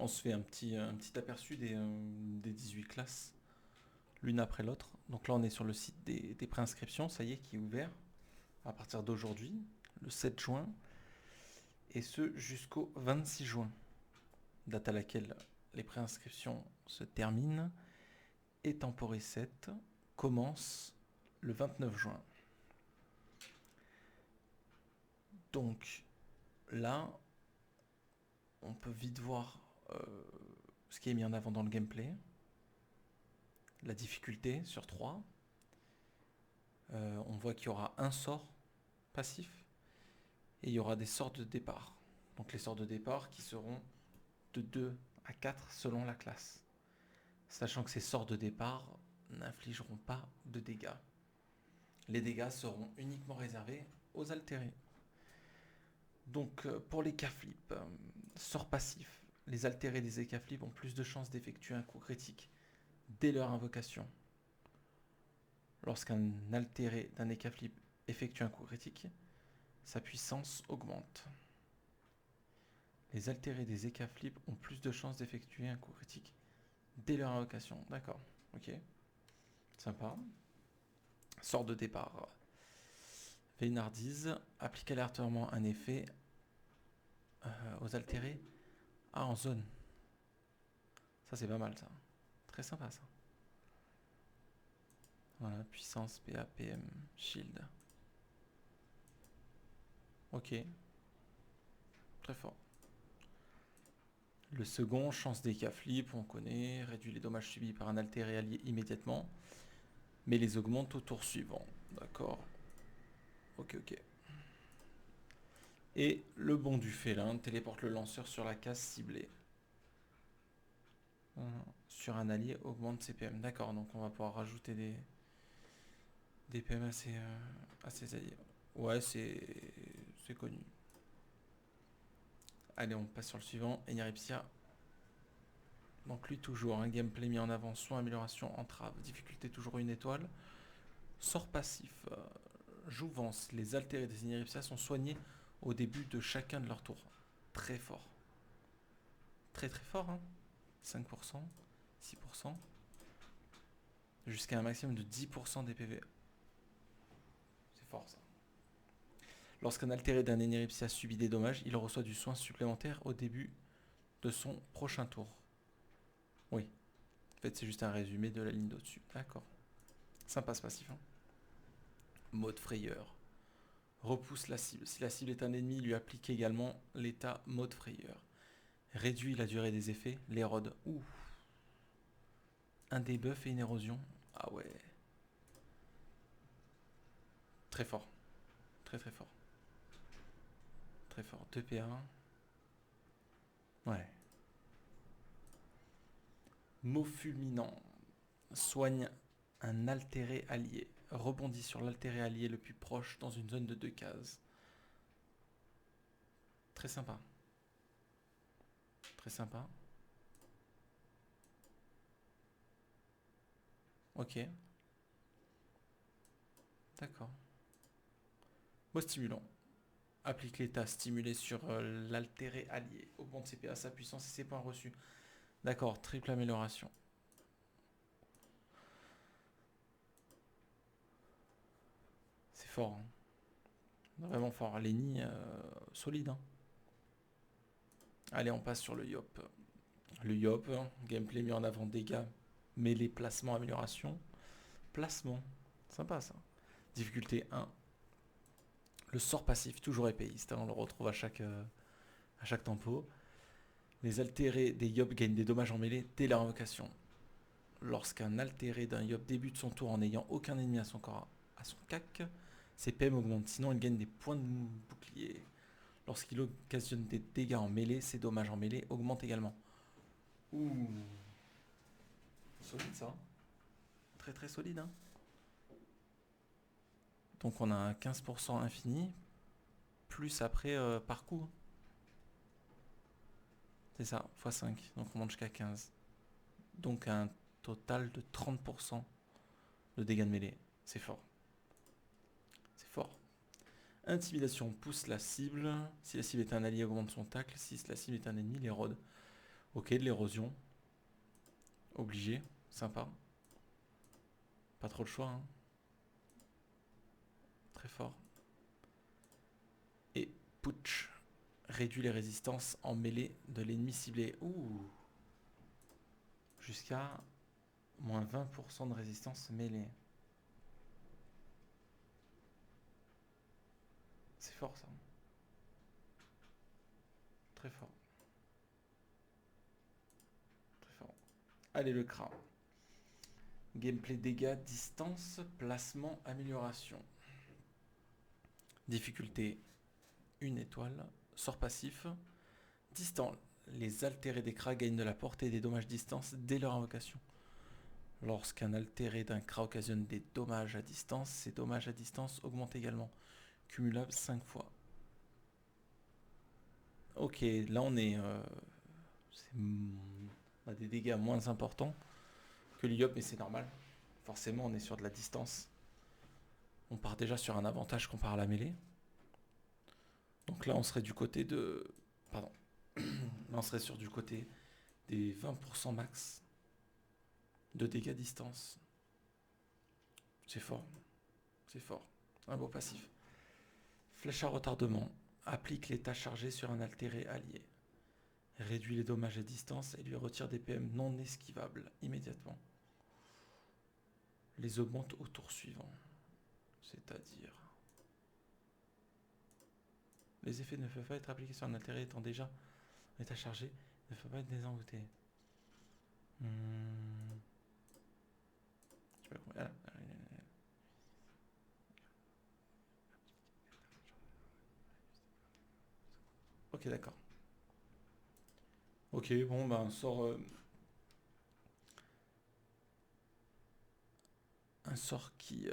On se fait un petit aperçu des 18 classes, l'une après l'autre. Donc là, on est sur le site des préinscriptions, ça y est, qui est ouvert à partir d'aujourd'hui, le 7 juin, et ce jusqu'au 26 juin, date à laquelle les préinscriptions se terminent, et Temporé 7 commence le 29 juin. Donc là, on peut vite voir ce qui est mis en avant dans le gameplay, la difficulté sur 3. On voit qu'il y aura un sort passif et il y aura des sorts de départ. Donc les sorts de départ qui seront de 2 à 4 selon la classe. Sachant que ces sorts de départ n'infligeront pas de dégâts. Les dégâts seront uniquement réservés aux altérés. Donc pour les cas flip, sort passif, les altérés des écas flip ont plus de chances d'effectuer un coup critique dès leur invocation. Lorsqu'un altéré d'un écas flip effectue un coup critique, sa puissance augmente. Les altérés des écas flip ont plus de chances d'effectuer un coup critique dès leur invocation. D'accord, ok. Sympa. Sort de départ. Vénardise applique aléatoirement un effet aux altérés. Ah, en zone. Ça, c'est pas mal, ça. Très sympa, ça. Voilà, puissance, PA, PM, shield. Ok. Très fort. Le second, chance des cas flip, on connaît. Réduit les dommages subis par un altéré allié immédiatement. Mais les augmente au tour suivant. D'accord. Ok, ok. Et le bond du félin téléporte le lanceur sur la case ciblée. Sur un allié, augmente ses PM. D'accord, donc on va pouvoir rajouter des PM à ses alliés. Ouais, c'est connu. Allez, on passe sur le suivant. Eneripsia. Donc lui, toujours un gameplay mis en avant. Soin, amélioration, entrave. Difficulté, toujours une étoile. Sort passif. Jouvence. Les altérés des Eneripsia sont soignés au début de chacun de leurs tours. Très fort. Très très fort, hein. 5%, 6%. Jusqu'à un maximum de 10% des PV. C'est fort, ça. Lorsqu'un altéré d'un Eneripsia subit des dommages, il reçoit du soin supplémentaire au début de son prochain tour. Oui. En fait, c'est juste un résumé de la ligne d'au-dessus. D'accord. Sympa ce passif. Hein. Mode frayeur. Repousse la cible. Si la cible est un ennemi, lui applique également l'état mode frayeur. Réduit la durée des effets. L'érode. Ouh. Un debuff et une érosion. Ah ouais. Très fort. Très très fort. Très fort. 2 PA. Ouais. Mot fulminant. Soigne un altéré allié. Rebondit sur l'altéré allié le plus proche dans une zone de 2 cases. Très sympa. Très sympa. Ok. D'accord. Mot stimulant. Applique l'état stimulé sur l'altéré allié. Augmente ses PA, sa puissance et ses points reçus. D'accord, triple amélioration. C'est fort. Hein. Vraiment fort. Lenny, solide. Hein. Allez, on passe sur le Yop. Le Yop, gameplay mis en avant dégâts, mêlée, placement, amélioration. Placement. Sympa ça. Difficulté 1. Le sort passif, toujours épéiste. Hein, on le retrouve à chaque tempo. Les altérés des Yop gagnent des dommages en mêlée dès leur invocation. Lorsqu'un altéré d'un Yop débute son tour en n'ayant aucun ennemi à son corps, à son cac, ses PM augmentent. Sinon, il gagne des points de bouclier. Lorsqu'il occasionne des dégâts en mêlée, ses dommages en mêlée augmentent également. Ouh. Solide ça. Très très solide. Hein. Donc on a un 15% infini, plus après par coup. C'est ça, x5. Donc on monte jusqu'à 15. Donc un total de 30% de dégâts de mêlée. C'est fort. C'est fort. Intimidation pousse la cible. Si la cible est un allié, augmente son tacle. Si la cible est un ennemi, l'érode. Ok, de l'érosion. Obligé, sympa. Pas trop le choix, hein. Très fort. Et putsch. Réduit les résistances en mêlée de l'ennemi ciblé. Ouh. Jusqu'à moins 20% de résistance mêlée. C'est fort ça. Très fort. Très fort. Allez le cra. Gameplay dégâts, distance, placement, amélioration. Difficulté 1 étoile. Sort passif. Distant. Les altérés des cras gagnent de la portée et des dommages distance dès leur invocation. Lorsqu'un altéré d'un cra occasionne des dommages à distance, ces dommages à distance augmentent également. Cumulable 5 fois. Ok, là on est... on a des dégâts moins importants que l'Iop, mais c'est normal. Forcément, on est sur de la distance. On part déjà sur un avantage comparé à la mêlée. Donc là, on serait du côté de... Pardon. Là, on serait sur du côté des 20% max de dégâts distance. C'est fort. C'est fort. Un beau passif. Flèche à retardement. Applique l'état chargé sur un altéré allié. Réduit les dommages à distance et lui retire des PM non esquivables immédiatement. Les augmente au tour suivant. C'est-à-dire... Les effets ne peuvent pas être appliqués sur un altéré étant déjà en état chargé. Ne peuvent pas être désenvoûtés. Je sais pas comment... Ok, d'accord. Ok, bon, bah, un sort qui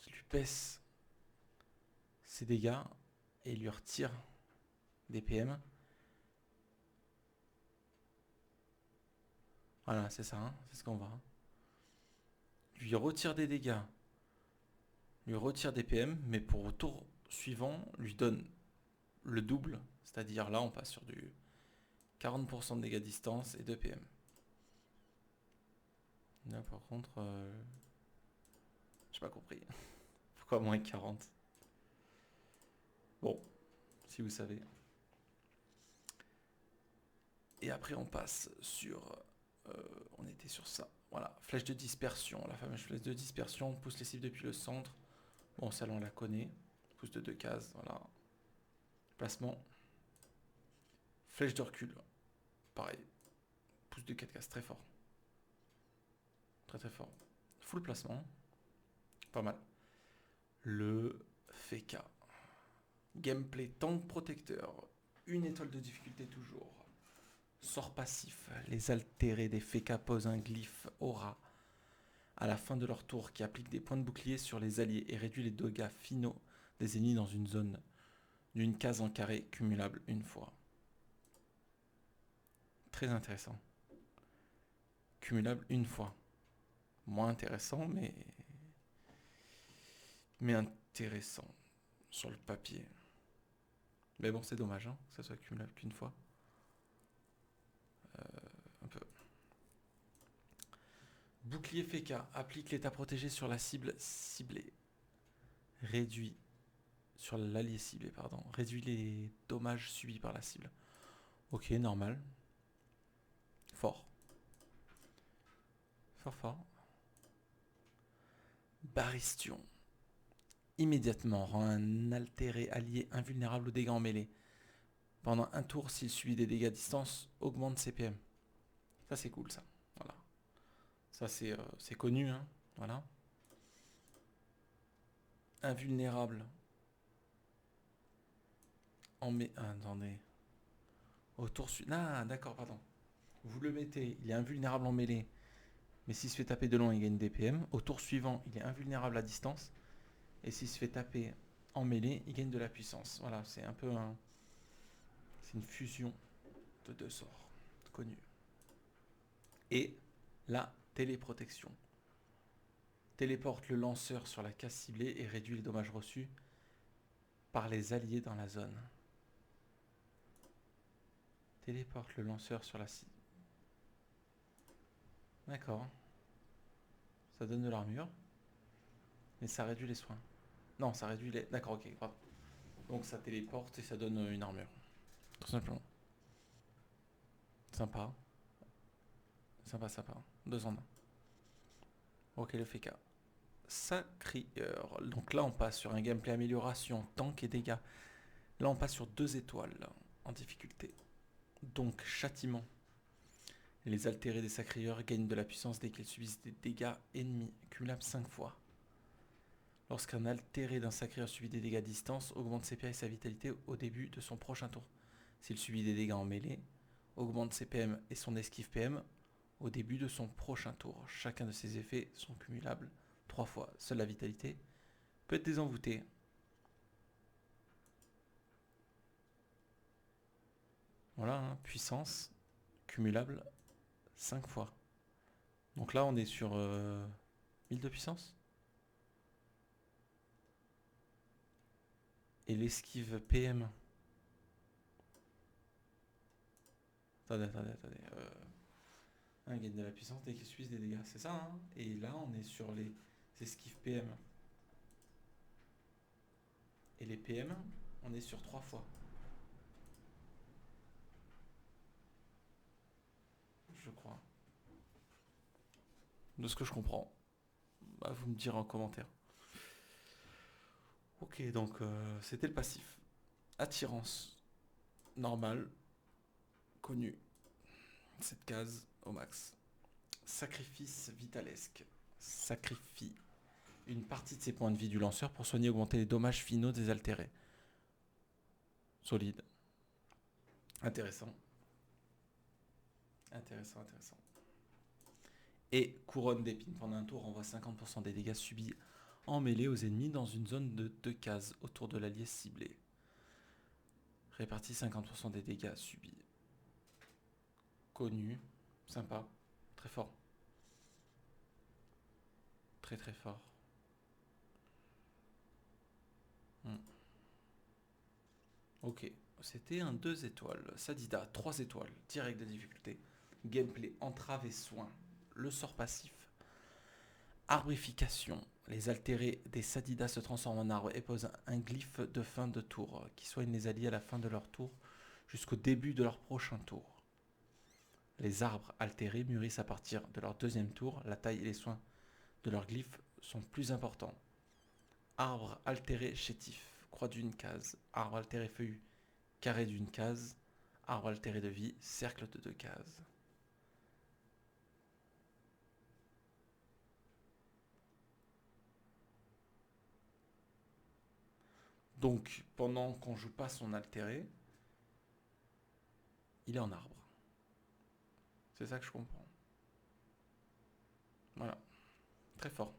lui baisse ses dégâts et lui retire des PM. Voilà, c'est ça, hein, c'est ce qu'on va. Lui retire des dégâts, lui retire des PM, mais pour au tour suivant, lui donne le double. C'est-à-dire là, on passe sur du 40% de dégâts distance et 2 PM. Là, par contre, j'ai pas compris. Pourquoi moins 40? Bon, si vous savez. Et après, on passe sur... on était sur ça. Voilà, flèche de dispersion. La fameuse flèche de dispersion. On pousse les cibles depuis le centre. Bon, celle-là, on la connaît. Pousse de 2 cases. Voilà. Placement. Flèche de recul. Pareil. Pousse de 4 cases. Très fort. Très très fort. Full placement. Pas mal. Le Feka. Gameplay tank protecteur. Une étoile de difficulté toujours. Sort passif. Les altérés des Feka posent un glyphe aura à la fin de leur tour qui applique des points de bouclier sur les alliés et réduit les dégâts finaux des ennemis dans une zone d'une case en carré cumulable une fois. Très intéressant. Cumulable une fois. Moins intéressant, mais intéressant sur le papier. Mais bon, c'est dommage hein, que ça soit cumulable qu'une fois. Un peu. Bouclier Feka applique l'état protégé sur la cible ciblée. Réduit sur l'allié ciblé, pardon. Réduit les dommages subis par la cible. Ok, normal. Fort. Fort, fort. Baristion. Immédiatement rend un altéré allié invulnérable aux dégâts en mêlée. Pendant un tour, s'il subit des dégâts à distance, augmente ses PM. Ça, c'est cool, ça. Voilà. Ça, c'est connu, hein. Voilà. Invulnérable. Attendez. Au tour suivant. Ah, d'accord, pardon. Vous le mettez, il est invulnérable en mêlée. Mais s'il se fait taper de loin, il gagne des PM. Au tour suivant, il est invulnérable à distance. Et s'il se fait taper en mêlée, il gagne de la puissance. Voilà, c'est un peu un... C'est une fusion de 2 sorts connus. Et la téléprotection. Téléporte le lanceur sur la case ciblée et réduit les dommages reçus par les alliés dans la zone. Téléporte le lanceur sur la cible. D'accord. Ça donne de l'armure. Mais ça réduit les soins. Non, ça réduit les... D'accord, ok, pardon. Donc ça téléporte et ça donne une armure. Tout simplement. Sympa. Sympa, sympa. 2 en 1. Ok, le FK. Sacrieur. Donc là, on passe sur un gameplay amélioration, tank et dégâts. Là, on passe sur 2 étoiles en difficulté. Donc, châtiment. Les altérés des sacrieurs gagnent de la puissance dès qu'ils subissent des dégâts ennemis, cumulables 5 fois. Lorsqu'un altéré d'un sacrieur subit des dégâts à distance, augmente ses PA et sa vitalité au début de son prochain tour. S'il subit des dégâts en mêlée, augmente ses PM et son esquive PM au début de son prochain tour. Chacun de ces effets sont cumulables 3 fois. Seule la vitalité peut être désenvoûtée. Voilà, hein, puissance cumulable 5 fois. Donc là, on est sur 1000 de puissance. Et l'esquive PM. Attendez. Un gagne de la puissance dès qu'il subit des dégâts. C'est ça, hein. Et là, on est sur les esquives PM. Et les PM, on est sur 3 fois. Je crois. De ce que je comprends. Bah, vous me direz en commentaire. Ok, donc c'était le passif. Attirance. Normal. Connu. Cette case au max. Sacrifice vitalesque. Sacrifie une partie de ses points de vie du lanceur pour soigner et augmenter les dommages finaux des altérés. Solide. Intéressant. Intéressant. Et couronne d'épines. Pendant un tour, envoie 50% des dégâts subis en mêlée aux ennemis dans une zone de 2 cases autour de l'allié ciblé. Répartit 50% des dégâts subis. Connu. Sympa. Très fort. Très fort. Ok. C'était un 2 étoiles. Sadida, 3 étoiles. Direct de difficulté. Gameplay, entrave et soin. Le sort passif. Arbrification. Les altérés des Sadidas se transforment en arbres et posent un glyphe de fin de tour qui soigne les alliés à la fin de leur tour jusqu'au début de leur prochain tour. Les arbres altérés mûrissent à partir de leur deuxième tour. La taille et les soins de leurs glyphes sont plus importants. Arbre altéré chétif. Croix d'une case. Arbre altéré feuillu. Carré d'une case. Arbre altéré de vie. Cercle de 2 cases. Donc, pendant qu'on joue pas son altéré, il est en arbre. C'est ça que je comprends. Voilà. Très fort.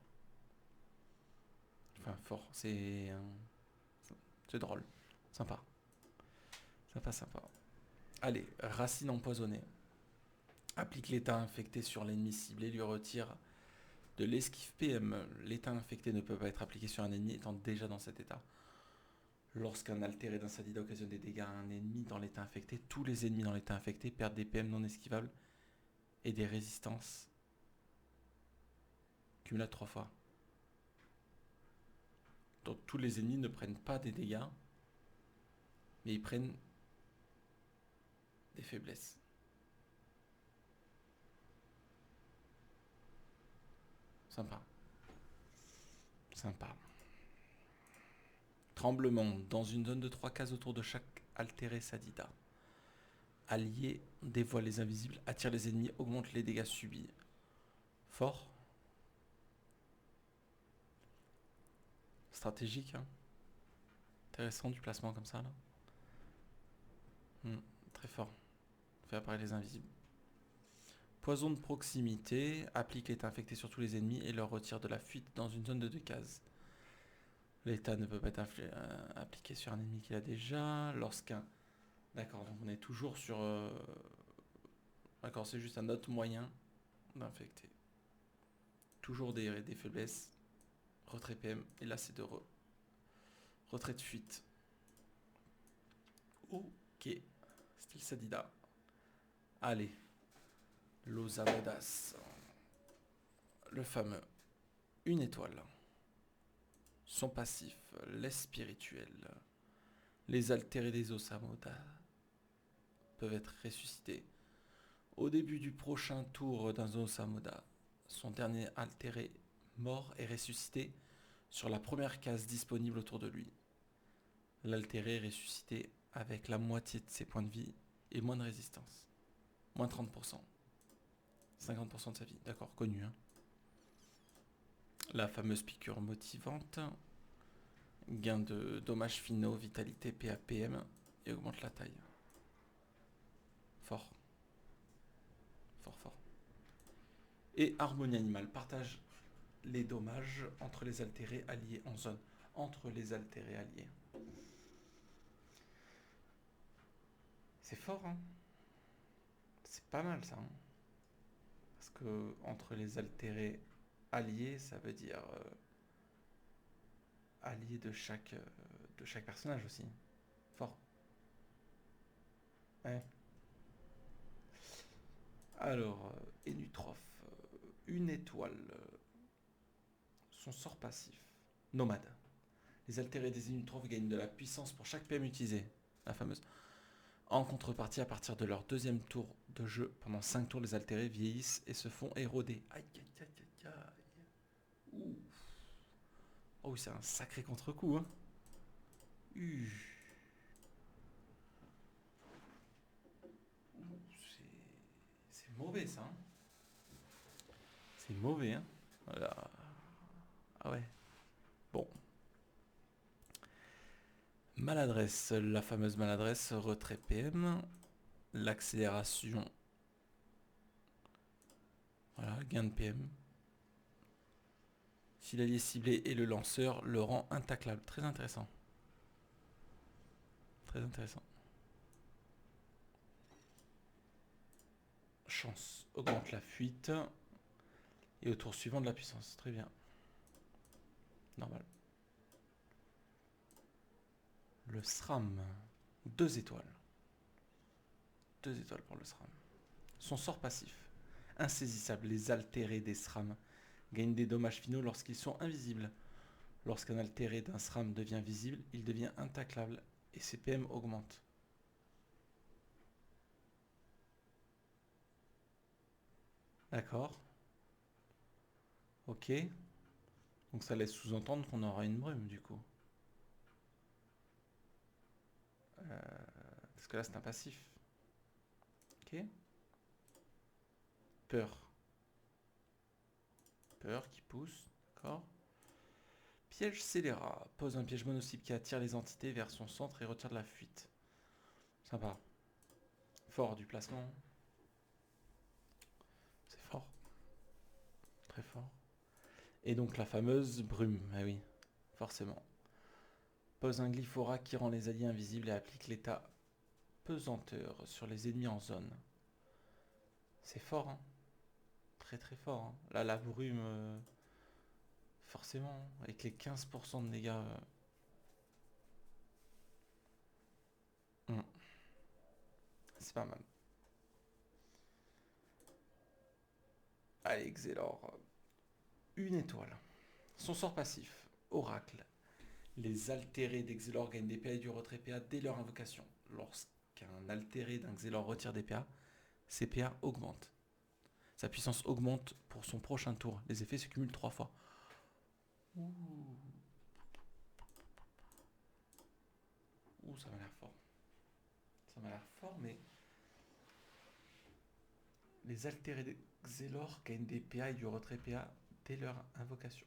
Enfin, fort. C'est drôle. Sympa. Sympa. Allez, racine empoisonnée. Applique l'état infecté sur l'ennemi ciblé, lui retire de l'esquive PM. L'état infecté ne peut pas être appliqué sur un ennemi étant déjà dans cet état. Lorsqu'un altéré d'un sadida occasionne des dégâts à un ennemi dans l'état infecté, tous les ennemis dans l'état infecté perdent des PM non esquivables et des résistances cumulables 3 fois. Donc tous les ennemis ne prennent pas des dégâts, mais ils prennent des faiblesses. Sympa. Tremblement. Dans une zone de 3 cases autour de chaque altéré sadida. Allié dévoile les invisibles, attire les ennemis, augmente les dégâts subis. Fort. Stratégique. Hein. Intéressant du placement comme ça là. Très fort. Fait apparaître les invisibles. Poison de proximité. Applique l'état infecté sur tous les ennemis et leur retire de la fuite dans une zone de 2 cases. L'état ne peut pas être appliqué sur un ennemi qu'il a déjà. Lorsqu'un... D'accord, donc on est toujours sur... D'accord, c'est juste un autre moyen d'infecter. Toujours des faiblesses. Retrait PM. Et là, c'est de retrait de fuite. Ok. Style Sadida. Allez, Los Abodas. Le fameux. Une étoile. Son passif, les spirituels. Les altérés des Osamoda peuvent être ressuscités. Au début du prochain tour d'un Osamoda, son dernier altéré mort est ressuscité sur la première case disponible autour de lui. L'altéré est ressuscité avec la moitié de ses points de vie et moins de résistance. Moins 30%. 50% de sa vie. D'accord, connu. Hein. La fameuse piqûre motivante. Gain de dommages finaux, vitalité, PAPM et augmente la taille. Fort. Fort, fort. Et harmonie animale. Partage les dommages entre les altérés alliés en zone. Entre les altérés alliés. C'est fort, hein. C'est pas mal, ça. Hein. Parce que entre les altérés alliés, ça veut dire alliés de chaque personnage aussi. Fort. Ouais. Alors, Enutroph, une étoile. Son sort passif. Nomade. Les altérés des Enutrophes gagnent de la puissance pour chaque PM utilisé. La fameuse. En contrepartie, à partir de leur deuxième tour de jeu, pendant 5 tours, les altérés vieillissent et se font éroder. Aïe, aïe, aïe, aïe, aïe. Ouh. Oh, c'est un sacré contre-coup, hein. C'est mauvais, ça. Hein. C'est mauvais, hein. Voilà. Ah ouais. Bon. Maladresse, la fameuse maladresse, retrait PM. L'accélération. Voilà, gain de PM. Si l'allié ciblé est le lanceur, le rend intaclable. Très intéressant. Très intéressant. Chance augmente la fuite. Et au tour suivant de la puissance. Très bien. Normal. Le SRAM. 2 étoiles. 2 étoiles pour le SRAM. Son sort passif. Insaisissable. Les altérés des SRAM gagnent des dommages finaux lorsqu'ils sont invisibles. Lorsqu'un altéré d'un SRAM devient visible, il devient intaclable et ses PM augmentent. D'accord. Ok. Donc ça laisse sous-entendre qu'on aura une brume du coup. Parce que là c'est un passif. Ok. Peur. Peur qui pousse. D'accord. Piège scélérat. Pose un piège monocycle qui attire les entités vers son centre et retire de la fuite. Sympa. Fort du placement. C'est fort. Très fort. Et donc la fameuse brume. Ah oui, forcément. Pose un glyphora qui rend les alliés invisibles et applique l'état pesanteur sur les ennemis en zone. C'est fort, hein. Très très fort. Hein. Là, la brume, forcément, avec les 15% de dégâts. C'est pas mal. Allez, Xelor. Une étoile. Son sort passif, Oracle. Les altérés d'Exelor gagnent des PA et du retrait PA dès leur invocation. Lorsqu'un altéré d'un Xelor retire des PA, ses PA augmentent. Sa puissance augmente pour son prochain tour. Les effets se cumulent 3 fois. Ouh. Ouh, ça m'a l'air fort. Ça m'a l'air fort, mais les altérés d'Exelor gagnent des PA et du retrait PA dès leur invocation.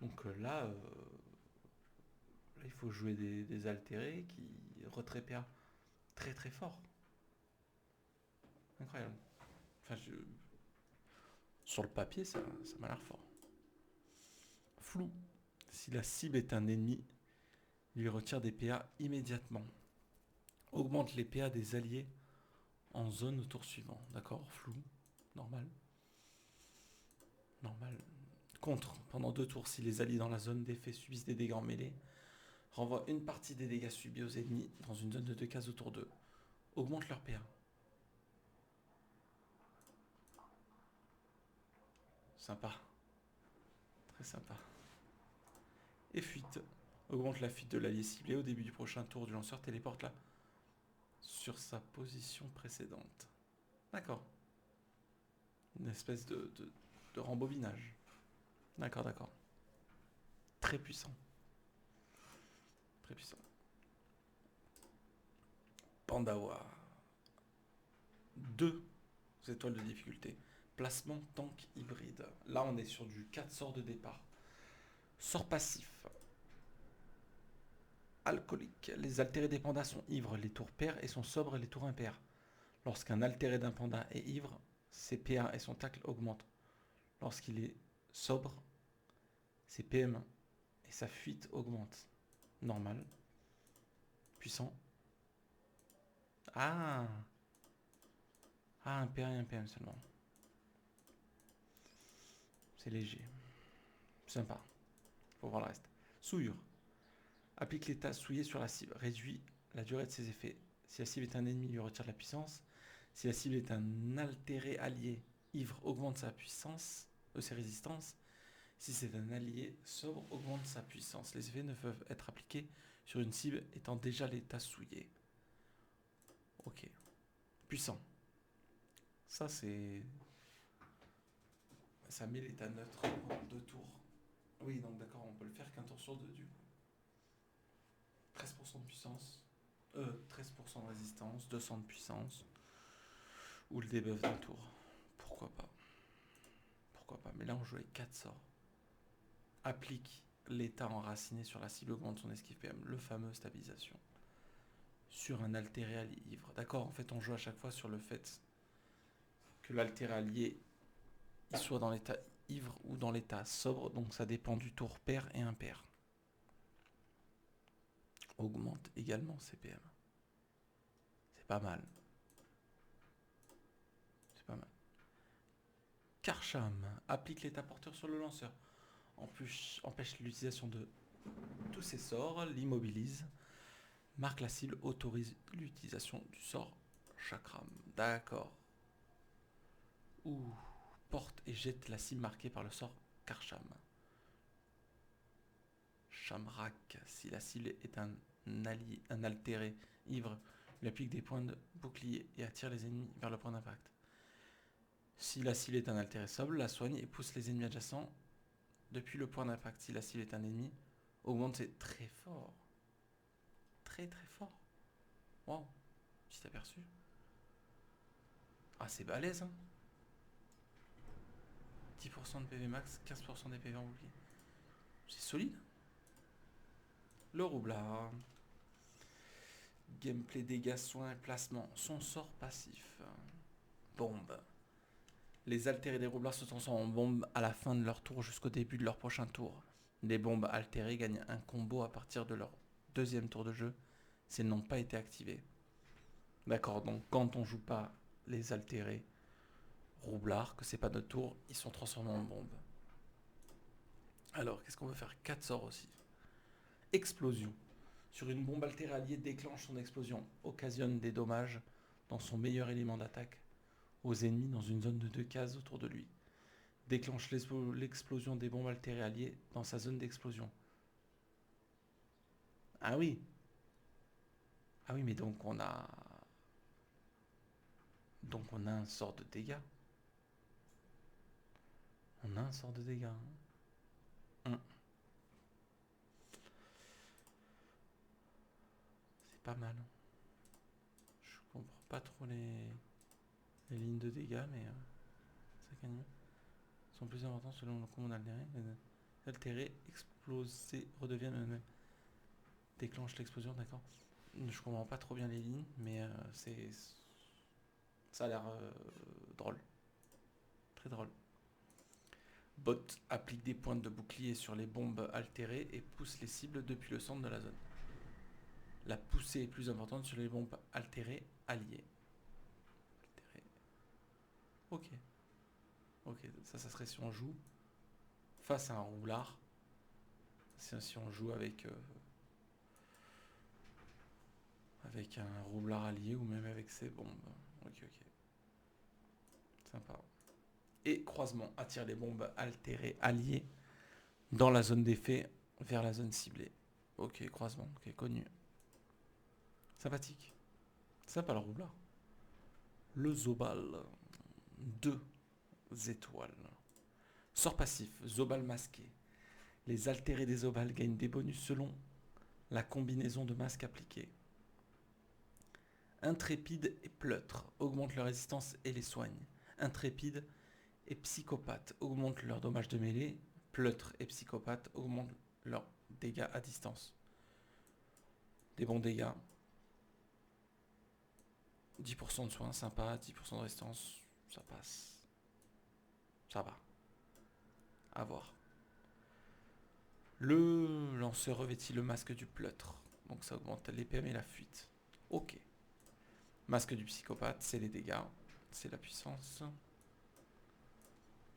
Donc là, il faut jouer des altérés qui retrait PA très très fort. Incroyable. Enfin, sur le papier, ça m'a l'air fort. Flou. Si la cible est un ennemi, lui retire des PA immédiatement. Augmente les PA des alliés en zone au tour suivant. D'accord, flou. Normal. Normal. Contre, pendant 2 tours, si les alliés dans la zone d'effet subissent des dégâts en mêlée, renvoie une partie des dégâts subis aux ennemis dans une zone de 2 cases autour d'eux. Augmente leur PA. Sympa. Très sympa. Et fuite. Augmente la fuite de l'allié ciblé au début du prochain tour du lanceur, téléporte-la sur sa position précédente. D'accord. Une espèce de rembobinage. D'accord, d'accord. Très puissant. Très puissant. Pandawa. 2 étoiles de difficulté. Placement tank hybride. Là, on est sur du 4 sorts de départ. Sort passif. Alcoolique. Les altérés des pandas sont ivres les tours pairs et sont sobres les tours impairs. Lorsqu'un altéré d'un panda est ivre, ses PA et son tacle augmentent. Lorsqu'il est sobre, ses PM et sa fuite augmentent. Normal. Puissant. Ah. Ah, un PA et un PM seulement. C'est léger. Sympa. Faut voir le reste. Souillure. Applique l'état souillé sur la cible. Réduit la durée de ses effets. Si la cible est un ennemi, lui retire de la puissance. Si la cible est un altéré allié, ivre augmente sa puissance, ses résistances. Si c'est un allié, sobre augmente sa puissance. Les effets ne peuvent être appliqués sur une cible étant déjà l'état souillé. Ok. Puissant. Ça c'est... Ça met l'état neutre en 2 tours. Oui, donc d'accord, on peut le faire qu'un tour sur 2 du coup. 13% de puissance. 13% de résistance, 200 de puissance. Ou le debuff d'un tour. Pourquoi pas. Pourquoi pas. Mais là on joue avec 4 sorts. Applique l'état enraciné sur la cible, augmente son esquive PM. Le fameux stabilisation. Sur un altéré allié ivre. D'accord, en fait on joue à chaque fois sur le fait que l'altéré allié il soit dans l'état ivre ou dans l'état sobre. Donc ça dépend du tour pair et impair. Augmente également CPM. C'est pas mal. C'est pas mal. Karcham applique l'état porteur sur le lanceur. Empêche l'utilisation de tous ses sorts, l'immobilise. Marque la cible, autorise l'utilisation du sort Chakram. D'accord. Ou porte et jette la cible marquée par le sort Karcham. Shamrak. Si la cible est un altéré ivre, il applique des points de bouclier et attire les ennemis vers le point d'impact. Si la cible est un altéré sobre, la soigne et pousse les ennemis adjacents depuis le point d'impact. Si la cible est un ennemi, augmente, c'est très fort. Très très fort. Wow. Petit aperçu. Ah, c'est balèze, hein. 10% de PV max, 15% des PV en bouclier. C'est solide. Le roublard. Gameplay, dégâts, soins, placement. Son sort passif. Bombe. Les altérés des roublards se transforment en bombes à la fin de leur tour jusqu'au début de leur prochain tour. Les bombes altérées gagnent un combo à partir de leur deuxième tour de jeu si elles n'ont pas été activées. D'accord, donc quand on joue pas les altérés roublards, que c'est pas notre tour, ils sont transformés en bombes. Alors, qu'est-ce qu'on veut faire? 4 sorts aussi. Explosion. Sur une bombe altérée alliée, déclenche son explosion. Occasionne des dommages dans son meilleur élément d'attaque aux ennemis dans une zone de 2 cases autour de lui. Déclenche l'explosion des bombes altérées alliées dans sa zone d'explosion. Ah oui. Ah oui, mais donc on a... Donc on a un sort de dégâts. On a un sort de dégâts. C'est pas mal. Je comprends pas trop les lignes de dégâts, mais ça gagne. Sont plus importants selon le commande altéré. Altéré, explosé, redeviennent eux-mêmes. Déclenche l'explosion, d'accord. Je comprends pas trop bien les lignes, mais ça a l'air drôle. Très drôle. Bot applique des pointes de bouclier sur les bombes altérées et pousse les cibles depuis le centre de la zone. La poussée est plus importante sur les bombes altérées alliées. Altérées. Ok. Ok, ça serait si on joue face à un roublard. Si on joue avec un roublard allié ou même avec ses bombes. Ok, ok. Sympa. Et croisement attire les bombes altérées alliées dans la zone d'effet vers la zone ciblée. Ok, croisement, ok, connu. Sympathique. Sympa le roublard. Le Zobal. 2 étoiles. Sort passif, Zobal masqué. Les altérés des Zobal gagnent des bonus selon la combinaison de masques appliqués. Intrépide et pleutre augmentent leur résistance et les soignent. Intrépide et psychopathe augmentent leurs dommages de mêlée. Pleutre et psychopathe augmentent leurs dégâts à distance. Des bons dégâts. 10% de soins, sympa. 10% de résistance, ça passe. Ça va. À voir. Le lanceur revêtit le masque du pleutre. Donc ça augmente les PM et la fuite. Ok. Masque du psychopathe, c'est les dégâts. C'est la puissance.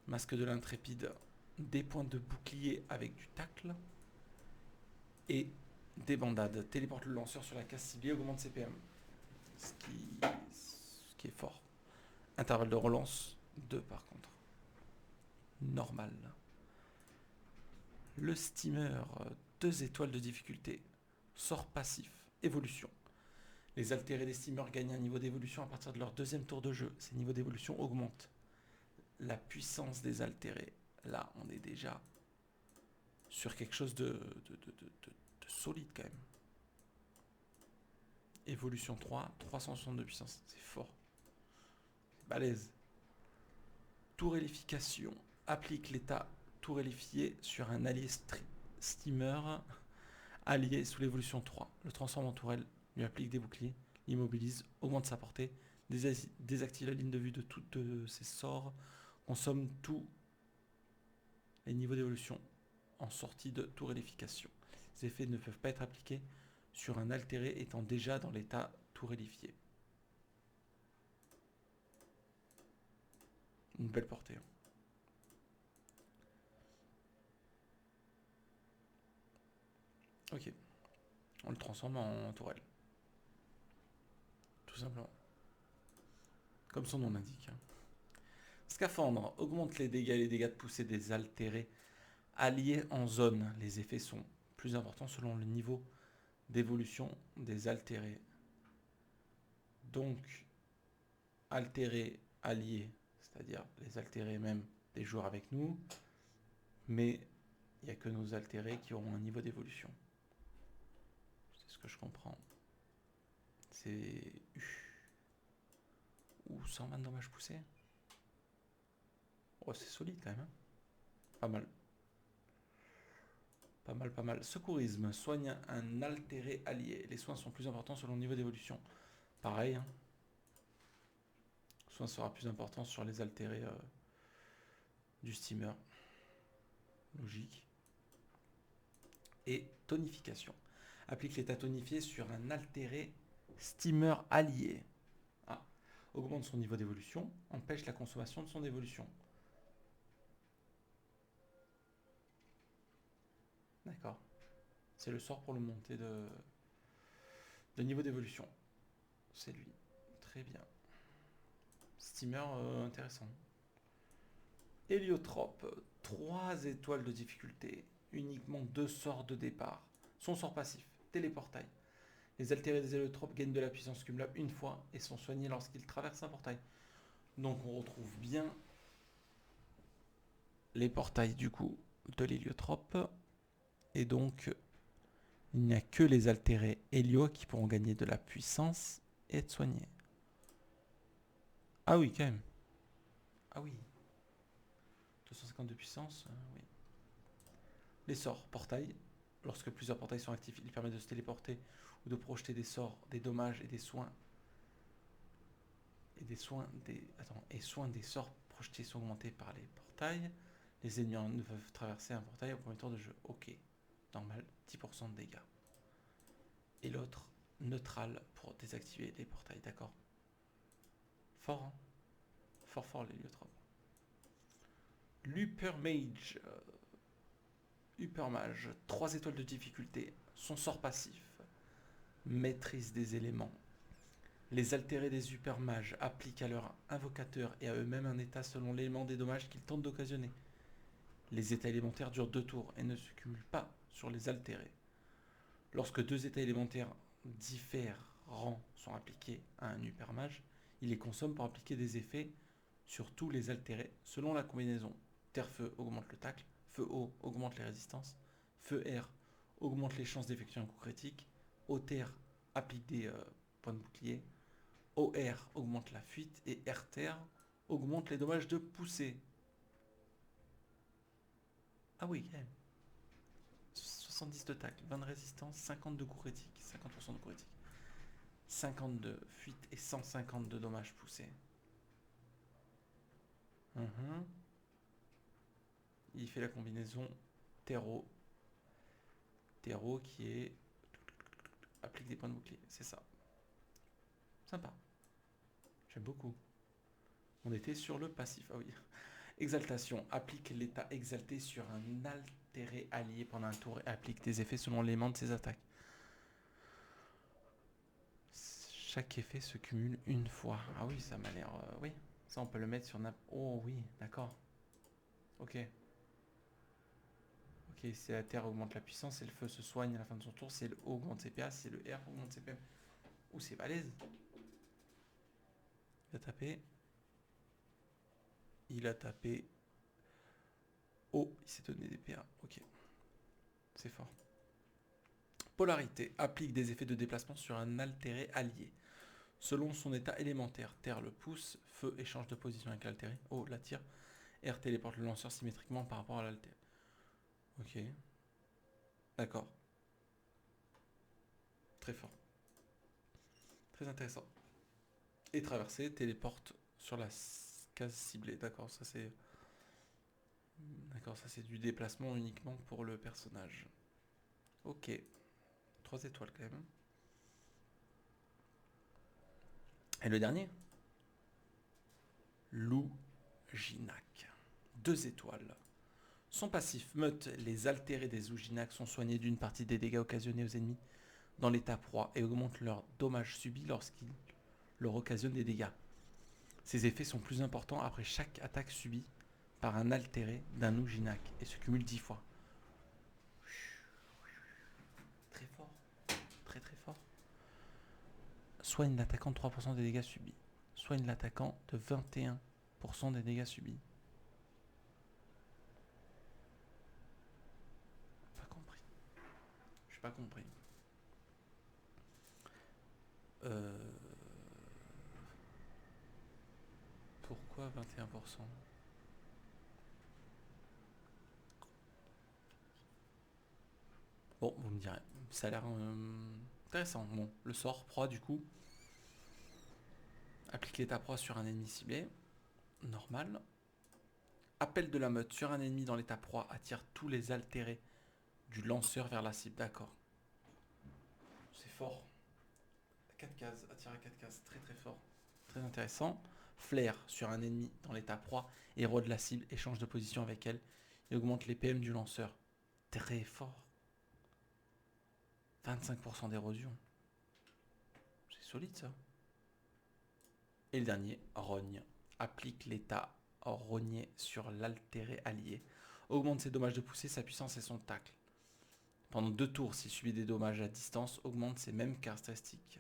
Masque de l'intrépide, des points de bouclier avec du tacle. Et des bandades. Téléporte le lanceur sur la case ciblée, augmente ses PM. Ce qui est fort. Intervalle de relance, 2 par contre. Normal. Le steamer, 2 étoiles de difficulté. Sort passif, évolution. Les altérés des steamers gagnent un niveau d'évolution à partir de leur deuxième tour de jeu. Ces niveaux d'évolution augmentent la puissance des altérés. Là, on est déjà sur quelque chose de solide quand même. Évolution 3, 362 de puissance, c'est fort. Balèze. Tourellification. Applique l'état tourellifié sur un allié steamer allié sous l'évolution 3. Le transforme en tourelle, lui applique des boucliers, l'immobilise, augmente sa portée, désactive la ligne de vue de toutes ses sorts, consomme tous les niveaux d'évolution en sortie de tourellification. Ces effets ne peuvent pas être appliqués sur un altéré étant déjà dans l'état tourellifié. Une belle portée. Ok. On le transforme en tourelle. Tout simplement. Comme son nom l'indique. Scaphandre augmente les dégâts de poussée des altérés alliés en zone. Les effets sont plus importants selon le niveau d'évolution des altérés. Donc, altérés alliés, c'est-à-dire les altérés même des joueurs avec nous, mais il n'y a que nos altérés qui auront un niveau d'évolution. C'est ce que je comprends. C'est ou 120 dommages poussés. Oh, c'est solide quand même. Hein. Pas mal. Pas mal, pas mal. Secourisme. Soigne un altéré allié. Les soins sont plus importants selon le niveau d'évolution. Pareil. Hein. Soin sera plus important sur les altérés du steamer. Logique. Et tonification. Applique l'état tonifié sur un altéré steamer allié. Ah. Augmente son niveau d'évolution. Empêche la consommation de son évolution. D'accord. C'est le sort pour le monter de niveau d'évolution. C'est lui. Très bien. Steamer intéressant. Héliotrope. 3 étoiles de difficulté. Uniquement 2 sorts de départ. Son sort passif. Téléportail. Les altérés des héliotropes gagnent de la puissance cumulable une fois et sont soignés lorsqu'ils traversent un portail. Donc on retrouve bien les portails du coup de l'héliotrope. Et donc il n'y a que les altérés hélio qui pourront gagner de la puissance et être soignés. Ah oui, quand même. Ah oui. 250 de puissance, oui. Les sorts, portail. Lorsque plusieurs portails sont actifs, ils permettent de se téléporter ou de projeter des sorts, des dommages et des soins. Et soins des sorts projetés sont augmentés par les portails. Les ennemis ne peuvent traverser un portail au premier tour de jeu. Ok. Normal, 10% de dégâts. Et l'autre, neutral pour désactiver les portails, d'accord. Fort, hein. Fort l'héliotrope. L'Hypermage. Hypermage, 3 étoiles de difficulté. Son sort passif. Maîtrise des éléments. Les altérés des supermages appliquent à leur invocateur et à eux-mêmes un état selon l'élément des dommages qu'ils tentent d'occasionner. Les états élémentaires durent 2 tours et ne se cumulent pas sur les altérés. Lorsque 2 états élémentaires différents sont appliqués à un hypermage, il les consomme pour appliquer des effets sur tous les altérés selon la combinaison. Terre-feu augmente le tacle, feu-eau augmente les résistances, feu-air augmente les chances d'effectuer un coup critique, eau-terre applique des points de bouclier, eau-air augmente la fuite et air-terre augmente les dommages de poussée. Ah oui, quand même. 70 de tacle, 20 de résistance, 50 de coups critiques, 50% de coups critiques, 52 fuite et 150 de dommages poussés. Il fait la combinaison terreau. Terreau qui est applique des points de bouclier, c'est ça. Sympa. J'aime beaucoup. On était sur le passif. Ah oui. Exaltation. Applique l'état exalté sur un altéré allié pendant un tour et applique des effets selon l'élément de ses attaques. Chaque effet se cumule une fois. Ah oui, ça m'a l'air... oui, ça on peut le mettre sur... Oh oui, d'accord. Ok. Ok, c'est la terre augmente la puissance, c'est le feu se soigne à la fin de son tour, c'est le eau augmente ses PA, c'est le air augmente ses PM. Ouh, c'est balèze. Il a tapé. Il a tapé. Oh, il s'est donné des PA. Ok. C'est fort. Polarité. Applique des effets de déplacement sur un altéré allié. Selon son état élémentaire, terre le pousse, feu échange de position avec l'altéré, eau l'attire, air téléporte le lanceur symétriquement par rapport à l'altéré. Ok. D'accord. Très fort. Très intéressant. Et traverser téléporte sur la case ciblée. D'accord, ça c'est... D'accord, ça c'est du déplacement uniquement pour le personnage. Ok. 3 étoiles quand même. Et le dernier Louginac. 2 étoiles. Son passif meute les altérés des Louginac sont soignés d'une partie des dégâts occasionnés aux ennemis dans l'état proie et augmentent leurs dommages subis lorsqu'ils leur occasionnent des dégâts. Ces effets sont plus importants après chaque attaque subie par un altéré d'un Louginac et se cumulent 10 fois. Très fort. Très très fort. Soigne l'attaquant de 3% des dégâts subis. Soigne l'attaquant de 21% des dégâts subis. Pas compris. J'ai pas compris. Pourquoi 21%? Bon, vous me direz. Ça a l'air intéressant. Bon, le sort proie du coup. Applique l'état proie sur un ennemi ciblé. Normal. Appel de la meute sur un ennemi dans l'état proie attire tous les altérés du lanceur vers la cible. D'accord. C'est fort. 4 cases, attire à 4 cases. Très très fort. Très intéressant. Flair sur un ennemi dans l'état proie. Érode la cible et change de position avec elle. Et augmente les PM du lanceur. Très fort. 25% d'érosion. C'est solide ça. Et le dernier, rogne. Applique l'état rogné sur l'altéré allié. Augmente ses dommages de poussée, sa puissance et son tacle. Pendant 2 tours, s'il subit des dommages à distance, augmente ses mêmes caractéristiques.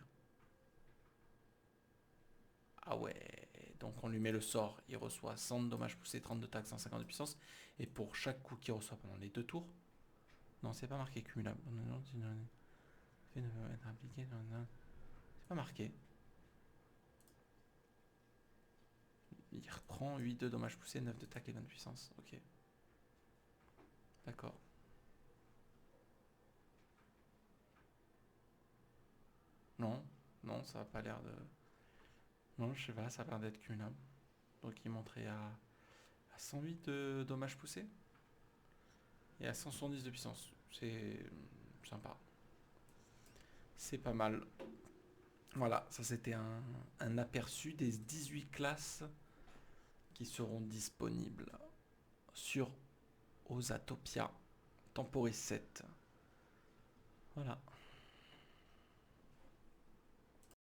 Ah ouais, donc on lui met le sort, il reçoit 100 de dommages poussés, 30 de tacle, 150 de puissance. Et pour chaque coup qu'il reçoit pendant les 2 tours, non, c'est pas marqué cumulable. C'est pas marqué. Il reprend 8 de dommages poussés, 9 de tacle et 20 de puissance. Ok. D'accord. Non, non, ça a pas l'air de... Non, je sais pas, ça a l'air d'être cumulable. Donc il monterait à 108 de dommages poussés et à 170 de puissance. C'est sympa. C'est pas mal. Voilà, ça c'était un aperçu des 18 classes qui seront disponibles sur Osatopia Temporis 7. Voilà.